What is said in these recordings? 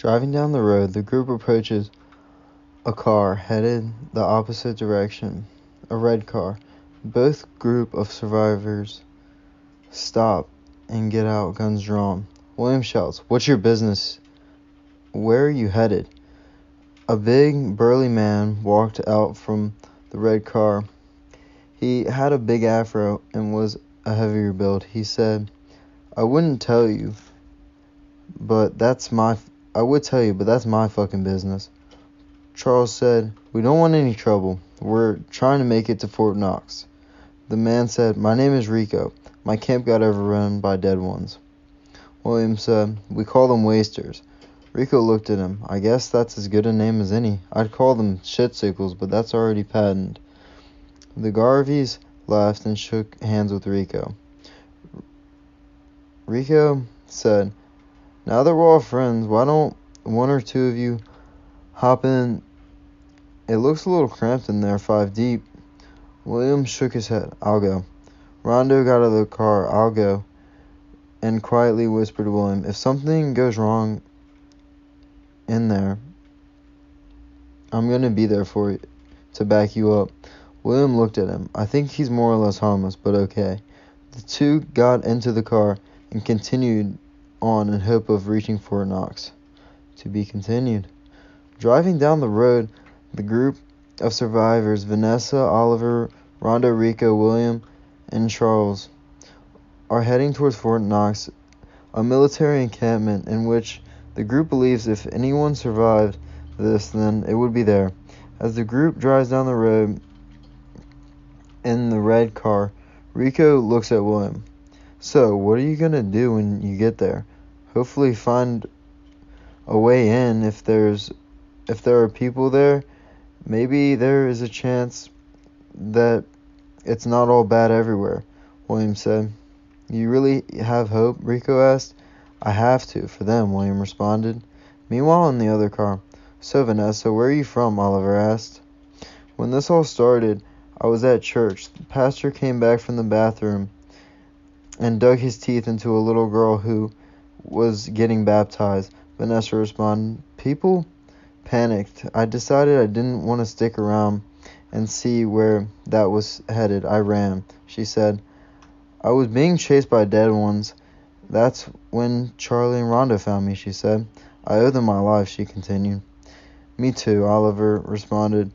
Driving down the road, the group approaches a car headed the opposite direction, a red car. Both group of survivors stop and get out, guns drawn. William shouts, "What's your business? Where are you headed?" A big, burly man walked out from the red car. He had a big afro and was a heavier build. He said, I would tell you, but that's my fucking business." Charles said, "We don't want any trouble. We're trying to make it to Fort Knox." The man said, "My name is Rico. My camp got overrun by dead ones." William said, "We call them wasters." Rico looked at him. "I guess that's as good a name as any. I'd call them shitsickles, but that's already patented." The Garveys laughed and shook hands with Rico. Rico said, "Now that we're all friends, why don't one or two of you hop in? It looks a little cramped in there, 5 deep." William shook his head. "I'll go." Rondo got out of the car. "I'll go," and quietly whispered to William, "If something goes wrong in there, I'm going to be there for you to back you up." William looked at him. "I think he's more or less harmless, but okay." The two got into the car and continued on in hope of reaching Fort Knox. To be continued. Driving down the road, the group of survivors, Vanessa, Oliver, Rondo, Rico, William, and Charles, are heading towards Fort Knox, a military encampment in which the group believes if anyone survived this, then it would be there. As the group drives down the road in the red car, Rico looks at William. "So, what are you going to do when you get there?" "Hopefully find a way in. If there are people there, maybe there is a chance that it's not all bad everywhere," William said. "You really have hope?" Rico asked. "I have to, for them," William responded. Meanwhile, in the other car, "So, Vanessa, where are you from?" Oliver asked. "When this all started, I was at church. The pastor came back from the bathroom and dug his teeth into a little girl who was getting baptized," Vanessa responded. "People panicked. I decided I didn't want to stick around and see where that was headed. I ran," she said. "I was being chased by dead ones. That's when Charlie and Rhonda found me," she said. "I owe them my life," she continued. "Me too," Oliver responded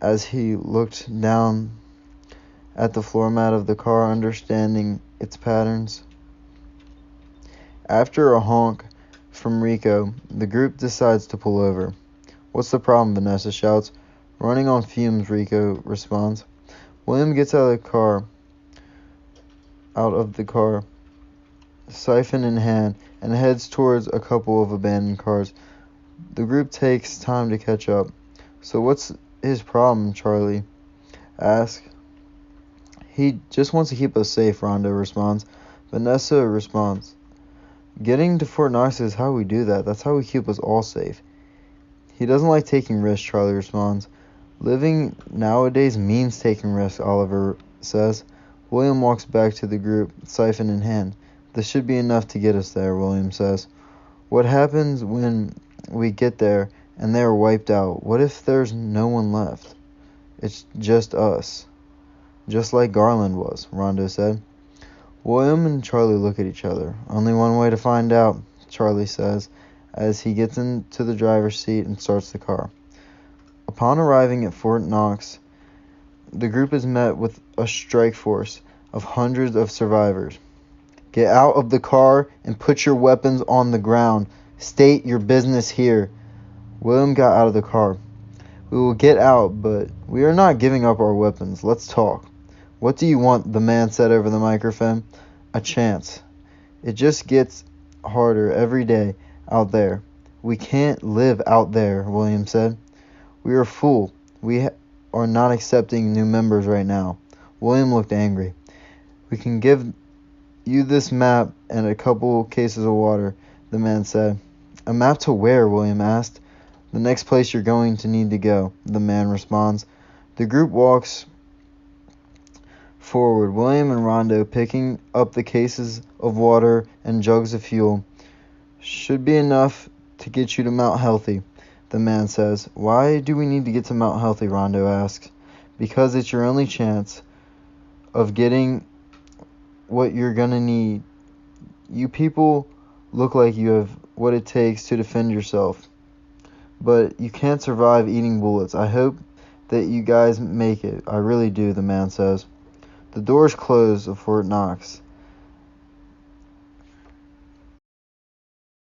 as he looked down at the floor mat of the car, understanding its patterns. After a honk from Rico, the group decides to pull over. "What's the problem?" Vanessa shouts. "Running on fumes," Rico responds. William gets out of the car, siphon in hand, and heads towards a couple of abandoned cars. The group takes time to catch up. "So what's his problem?" Charlie asks. "He just wants to keep us safe," Rondo responds. Vanessa responds, "Getting to Fort Knox is how we do that. That's how we keep us all safe." "He doesn't like taking risks," Charlie responds. "Living nowadays means taking risks," Oliver says. William walks back to the group, siphon in hand. "This should be enough to get us there," William says. "What happens when we get there and they are wiped out? What if there's no one left? It's just us. Just like Garland was," Rondo said. William and Charlie look at each other. "Only one way to find out," Charlie says as he gets into the driver's seat and starts the car. Upon arriving at Fort Knox, the group is met with a strike force of hundreds of survivors. "Get out of the car and put your weapons on the ground. State your business here." William got out of the car. "We will get out, but we are not giving up our weapons. Let's talk." "What do you want?" the man said over the microphone. "A chance. It just gets harder every day out there." "We can't live out there," William said. "We are full. We are not accepting new members right now." William looked angry. "We can give you this map and a couple cases of water," the man said. "A map to where?" William asked. "The next place you're going to need to go," the man responds. The group walks forward, William and Rondo picking up the cases of water and jugs of fuel. "Should be enough to get you to Mount Healthy, the man says. Why do we need to get to Mount Healthy, Rondo asks. Because it's your only chance of getting what you're gonna need. You people look like you have what it takes to defend yourself. But you can't survive eating bullets. I hope that you guys make it. I really do, the man says. The doors close of Fort Knox,